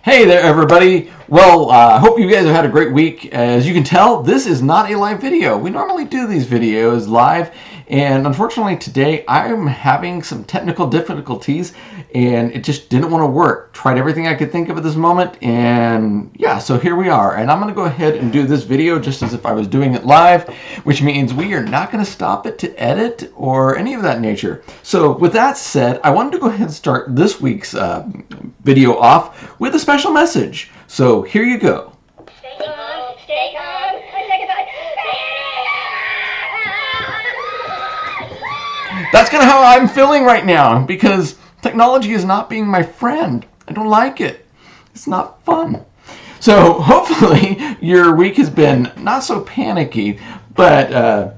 Hey there, everybody. Well, I hope you guys have had a great week. As you can tell, this is not a live video. We normally do these videos live, and unfortunately today I'm having some technical difficulties, and it just didn't want to work. Tried everything I could think of at this moment, and yeah, so here we are. And I'm going to go ahead and do this video just as if I was doing it live, which means we are not going to stop it to edit or any of that nature. So with that said, I wanted to go ahead and start this week's video off with a special message. So here you go. Stay calm, stay calm. That's kind of how I'm feeling right now because technology is not being my friend. I don't like it. It's not fun. So hopefully your week has been not so panicky, but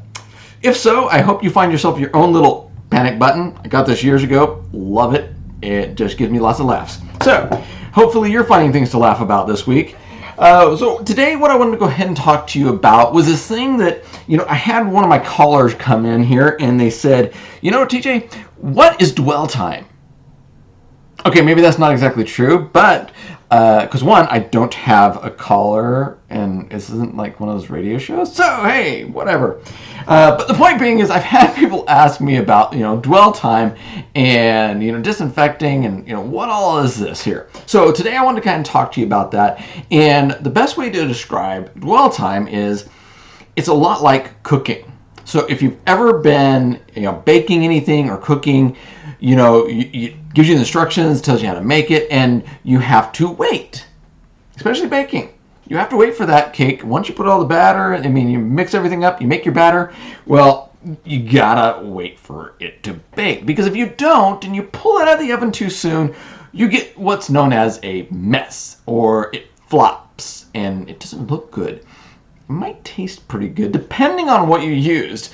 if so, I hope you find yourself your own little panic button. I got this years ago. Love it. It just gives me lots of laughs. So hopefully you're finding things to laugh about this week. So today what I wanted to go ahead and talk to you about was this thing that, I had one of my callers come in here and they said, TJ, what is dwell time? Okay, maybe that's not exactly true, but because one, I don't have a caller, and this isn't like one of those radio shows, so hey, whatever. But the point being is I've had people ask me about, dwell time and, disinfecting and, what all is this here? So today I wanted to kind of talk to you about that, and the best way to describe dwell time is it's a lot like cooking. So if you've ever been, baking anything or cooking, it gives you the instructions, tells you how to make it, and you have to wait, especially baking. You have to wait for that cake. Once you put all the batter, you mix everything up, you make your batter, well, you gotta wait for it to bake. Because if you don't, and you pull it out of the oven too soon, you get what's known as a mess, or it flops, and it doesn't look good. It might taste pretty good, depending on what you used,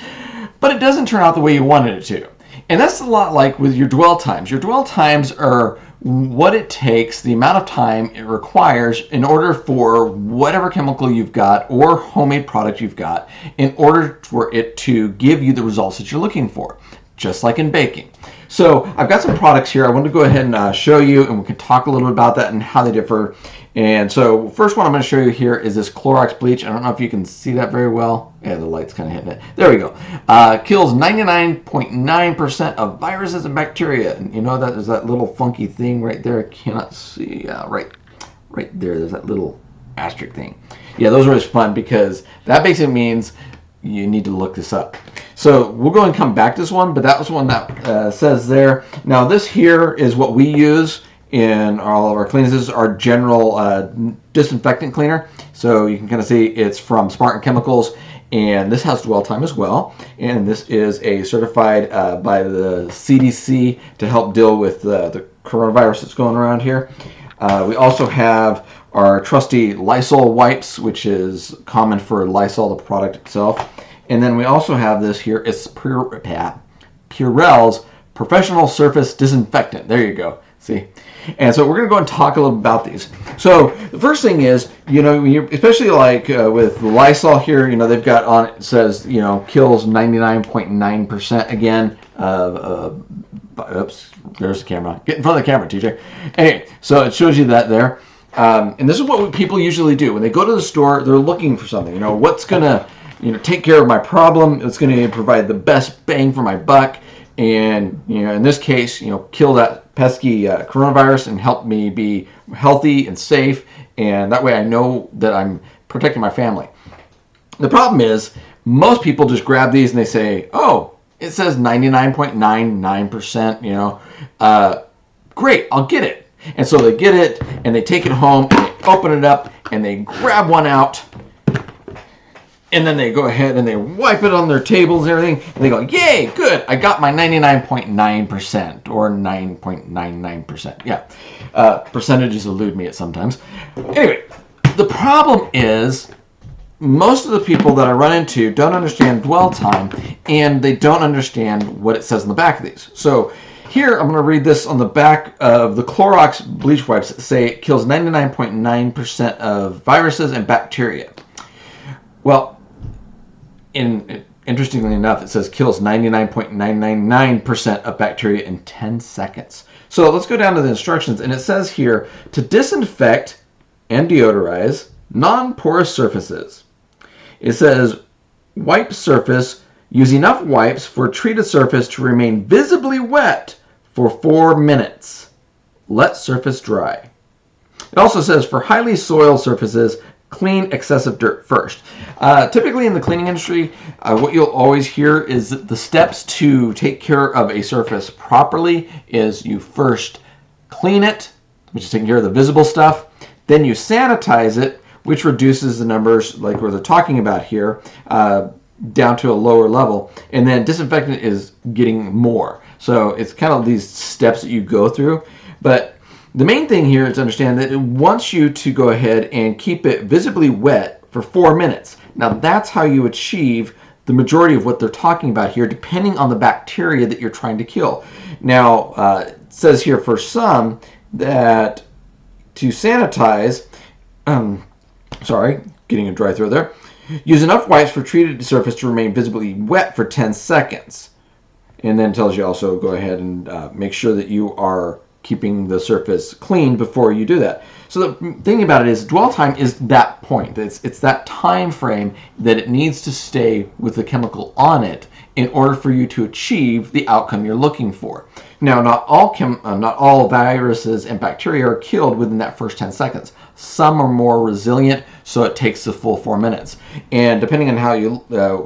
but it doesn't turn out the way you wanted it to. And that's a lot like with your dwell times. Your dwell times are what it takes, the amount of time it requires in order for whatever chemical you've got or homemade product you've got in order for it to give you the results that you're looking for, just like in baking. So I've got some products here I want to go ahead and show you, and we can talk a little bit about that and how they differ. And so first one I'm going to show you here is this Clorox Bleach. I don't know if you can see that very well. Yeah, the light's kind of hitting it. There we go. Kills 99.9% of viruses and bacteria. And you know that there's that little funky thing right there. I cannot see. Right there. There's that little asterisk thing. Yeah, those are always fun because that basically means you need to look this up. So we'll go and come back to this one, but that was one that says there. Now this here is what we use in all of our cleaners. This is our general disinfectant cleaner. So you can kind of see it's from Smart & Chemicals, and this has dwell time as well. And this is a certified by the CDC to help deal with the coronavirus that's going around here. We also have our trusty Lysol Wipes, which is common for Lysol, the product itself. And then we also have this here. It's Purell's Professional Surface Disinfectant. There you go. See? And so we're going to go and talk a little about these. So the first thing is, especially like with Lysol here, they've got on it says, kills 99.9% again. Oops, there's the camera. Get in front of the camera, TJ. Anyway, so it shows you that there. And this is what people usually do. When they go to the store, they're looking for something. What's going to, take care of my problem? It's going to provide the best bang for my buck. And, in this case, kill that pesky coronavirus and help me be healthy and safe. And that way I know that I'm protecting my family. The problem is most people just grab these and they say, oh, it says 99.99%, great, I'll get it. And so they get it and they take it home and they open it up and they grab one out. And then they go ahead and they wipe it on their tables and everything. And they go, yay, good. I got my 99.9% or 9.99%. Yeah. Percentages elude me at sometimes. Anyway, the problem is most of the people that I run into don't understand dwell time, and they don't understand what it says on the back of these. So here I'm going to read this on the back of the Clorox Bleach Wipes that say it kills 99.9% of viruses and bacteria. Well, in interestingly enough, it says kills 99.999% of bacteria in 10 seconds. So let's go down to the instructions, and it says here to disinfect and deodorize non-porous surfaces. It says wipe surface, use enough wipes for treated surface to remain visibly wet for 4 minutes. Let surface dry. It also says for highly soiled surfaces, clean excessive dirt first. Typically in the cleaning industry, what you'll always hear is that the steps to take care of a surface properly is you first clean it, which is taking care of the visible stuff. Then you sanitize it, which reduces the numbers like what they're talking about here down to a lower level. And then disinfectant is getting more. So it's kind of these steps that you go through. But the main thing here is to understand that it wants you to go ahead and keep it visibly wet for 4 minutes. Now that's how you achieve the majority of what they're talking about here, depending on the bacteria that you're trying to kill. Now, it says here for some that to sanitize, getting a dry throat there, use enough wipes for treated surface to remain visibly wet for 10 seconds. And then tells you also go ahead and make sure that you are keeping the surface clean before you do that. So the thing about it is dwell time is that point. It's that time frame that it needs to stay with the chemical on it in order for you to achieve the outcome you're looking for. Now, not all viruses and bacteria are killed within that first 10 seconds. Some are more resilient, so it takes the full 4 minutes. And depending on how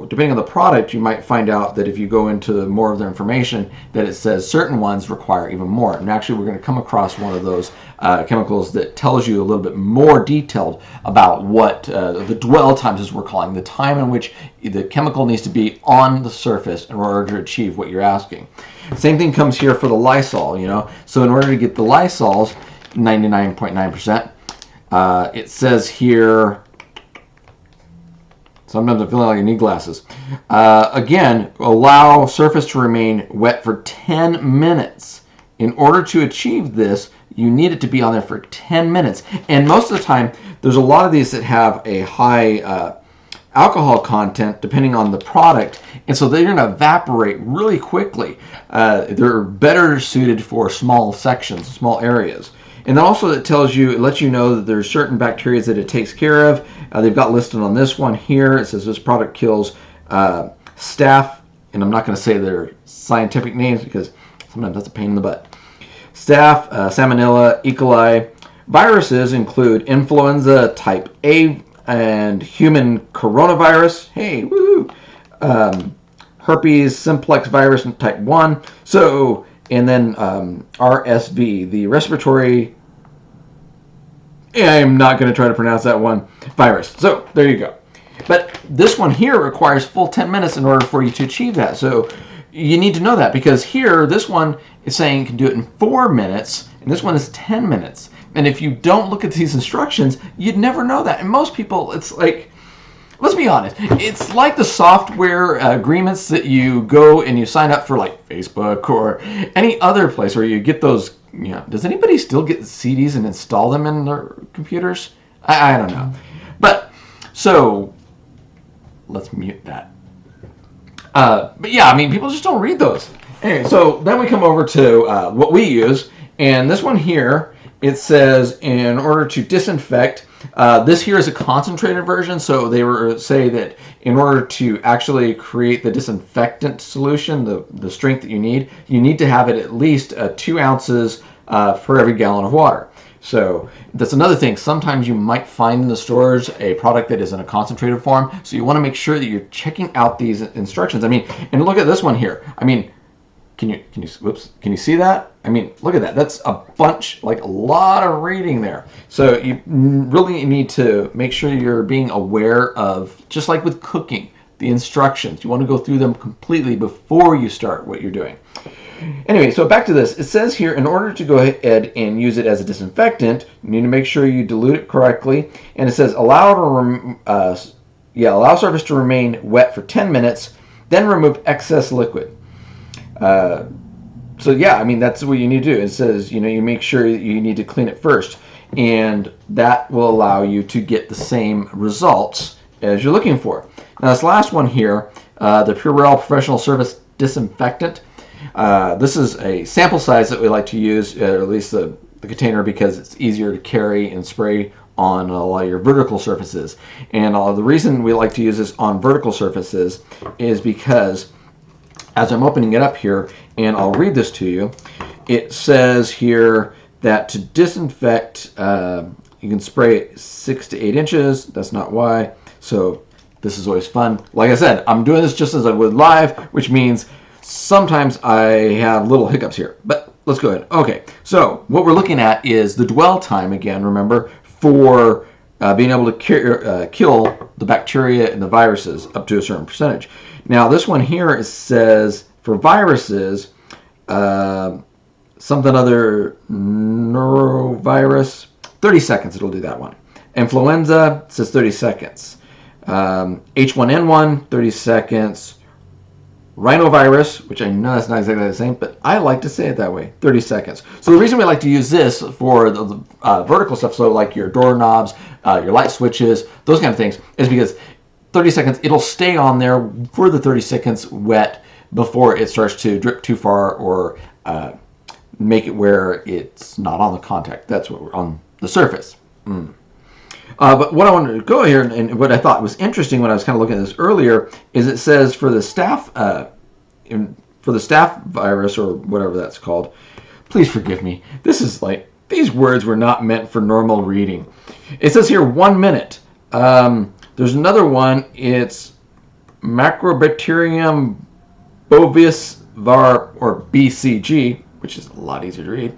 depending on the product, you might find out that if you go into more of the information, that it says certain ones require even more. And actually, we're going to come across one of those chemicals that tells you a little bit more detailed about what the dwell times, as we're calling the time in which the chemical needs to be on the surface in order to achieve what you're asking. Same thing comes here for the Lysol, So in order to get the Lysols, 99.9%, it says here, sometimes I'm feeling like I need glasses. Again, allow surface to remain wet for 10 minutes. In order to achieve this, you need it to be on there for 10 minutes. And most of the time, there's a lot of these that have a high alcohol content depending on the product, and so they're going to evaporate really quickly. They're better suited for small sections, small areas. And then also it lets you know that there's certain bacteria that it takes care of. They've got listed on this one here. It says this product kills staph, and I'm not going to say their scientific names because sometimes that's a pain in the butt. Staph, Salmonella, E. coli. Viruses include influenza type A and human coronavirus. Hey, woo! Herpes simplex virus type 1. So, and then RSV, the respiratory, I'm not going to try to pronounce that one, virus. So, there you go. But this one here requires full 10 minutes in order for you to achieve that. So, you need to know that because here, this one is saying you can do it in 4 minutes, and this one is 10 minutes. And if you don't look at these instructions, you'd never know that. And most people, it's like, let's be honest, it's like the software agreements that you go and you sign up for, like Facebook or any other place where you get those, does anybody still get CDs and install them in their computers? I don't know. But, so, let's mute that. But yeah, people just don't read those. Anyway, so then we come over to what we use, and this one here, it says in order to disinfect, this here is a concentrated version, so they say that in order to actually create the disinfectant solution, the strength that you need to have it at least 2 ounces for every gallon of water. So that's another thing. Sometimes you might find in the stores a product that is in a concentrated form, so you want to make sure that you're checking out these instructions. And look at this one here. Can you see that? Look at that. That's a bunch, like a lot of reading there. So you really need to make sure you're being aware of, just like with cooking, the instructions. You want to go through them completely before you start what you're doing. Anyway, so back to this. It says here, in order to go ahead and use it as a disinfectant, you need to make sure you dilute it correctly. And it says allow surface to remain wet for 10 minutes, then remove excess liquid. So yeah, that's what you need to do. It says, you make sure you need to clean it first, and that will allow you to get the same results as you're looking for. Now this last one here, the Purell Professional Service Disinfectant. This is a sample size that we like to use, or at least the container, because it's easier to carry and spray on a lot of your vertical surfaces. And the reason we like to use this on vertical surfaces is because, as I'm opening it up here, and I'll read this to you, it says here that to disinfect, you can spray 6 to 8 inches. That's not why. So this is always fun. Like I said, I'm doing this just as I would live, which means sometimes I have little hiccups here. But let's go ahead. Okay, so what we're looking at is the dwell time again, remember, for being able to kill the bacteria and the viruses up to a certain percentage. Now this one here, it says for viruses, something other norovirus, 30 seconds it'll do that one. Influenza says 30 seconds. H1N1, 30 seconds. Rhinovirus, which I know that's not exactly the same, but I like to say it that way, 30 seconds. So the reason we like to use this for the vertical stuff, so like your doorknobs, your light switches, those kind of things, is because 30 seconds, it'll stay on there for the 30 seconds wet before it starts to drip too far or make it where it's not on the contact. That's what we're on the surface. But what I wanted to go here, and what I thought was interesting when I was kind of looking at this earlier, is it says for the staph virus, or whatever that's called. Please forgive me. This is like, these words were not meant for normal reading. It says here 1 minute. There's another one. It's Macrobacterium bovis var, or BCG, which is a lot easier to read.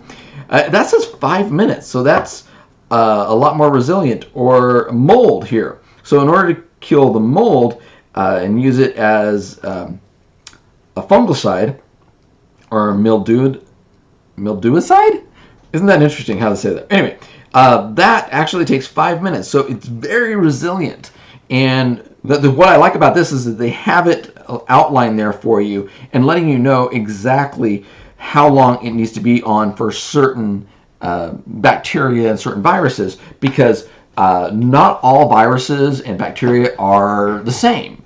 That says 5 minutes, so that's a lot more resilient. Or mold here. So in order to kill the mold and use it as a fungicide or mildewicide? Isn't that interesting how to say that? Anyway, that actually takes 5 minutes, so it's very resilient. And what I like about this is that they have it outlined there for you and letting you know exactly how long it needs to be on for certain bacteria and certain viruses, because not all viruses and bacteria are the same.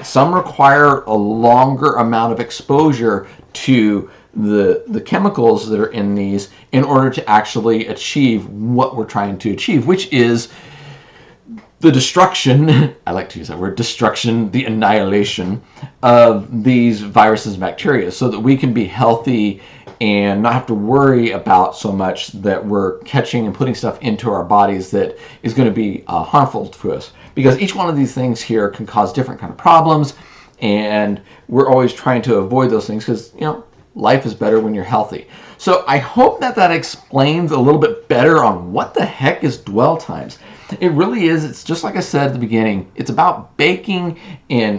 Some require a longer amount of exposure to the chemicals that are in these in order to actually achieve what we're trying to achieve, which is the destruction, I like to use that word, destruction, the annihilation of these viruses and bacteria, so that we can be healthy and not have to worry about so much that we're catching and putting stuff into our bodies that is going to be harmful to us. Because each one of these things here can cause different kind of problems, and we're always trying to avoid those things because, you know, life is better when you're healthy. So I hope that explains a little bit better on what the heck is dwell times. It really is. It's just like I said at the beginning. It's about baking,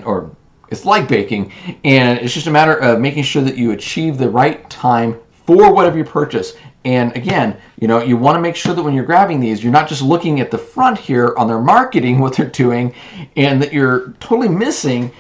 or it's like baking, and it's just a matter of making sure that you achieve the right time for whatever you purchase. And again, you know, you want to make sure that when you're grabbing these, you're not just looking at the front here on their marketing, what they're doing, and that you're totally missing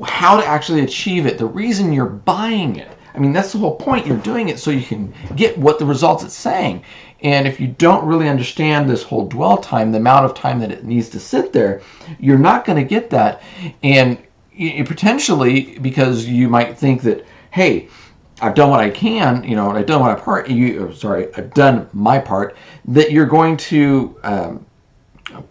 how to actually achieve it, the reason you're buying it. I mean, that's the whole point. You're doing it so you can get what the results it's saying. And if you don't really understand this whole dwell time, the amount of time that it needs to sit there, you're not going to get that. And you potentially, because you might think that, hey, I've done what I can, you know, I've done my part, I've done my part, that you're going to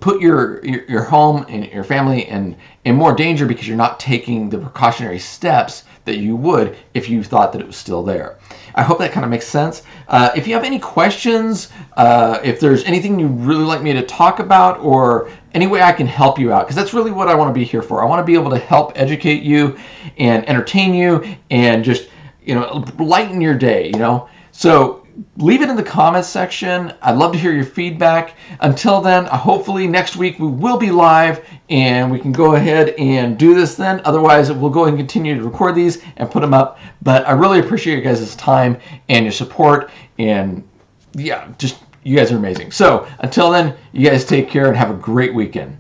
put your home and your family in more danger because you're not taking the precautionary steps that you would if you thought that it was still there. I hope that kind of makes sense. If you have any questions, if there's anything you'd really like me to talk about, or any way I can help you out, because that's really what I want to be here for. I want to be able to help educate you and entertain you and just, you know, lighten your day, you know. So leave it in the comments section. I'd love to hear your feedback. Until then, hopefully next week we will be live and we can go ahead and do this then. Otherwise, we'll go and continue to record these and put them up. But I really appreciate you guys' time and your support. And yeah, just you guys are amazing. So until then, you guys take care and have a great weekend.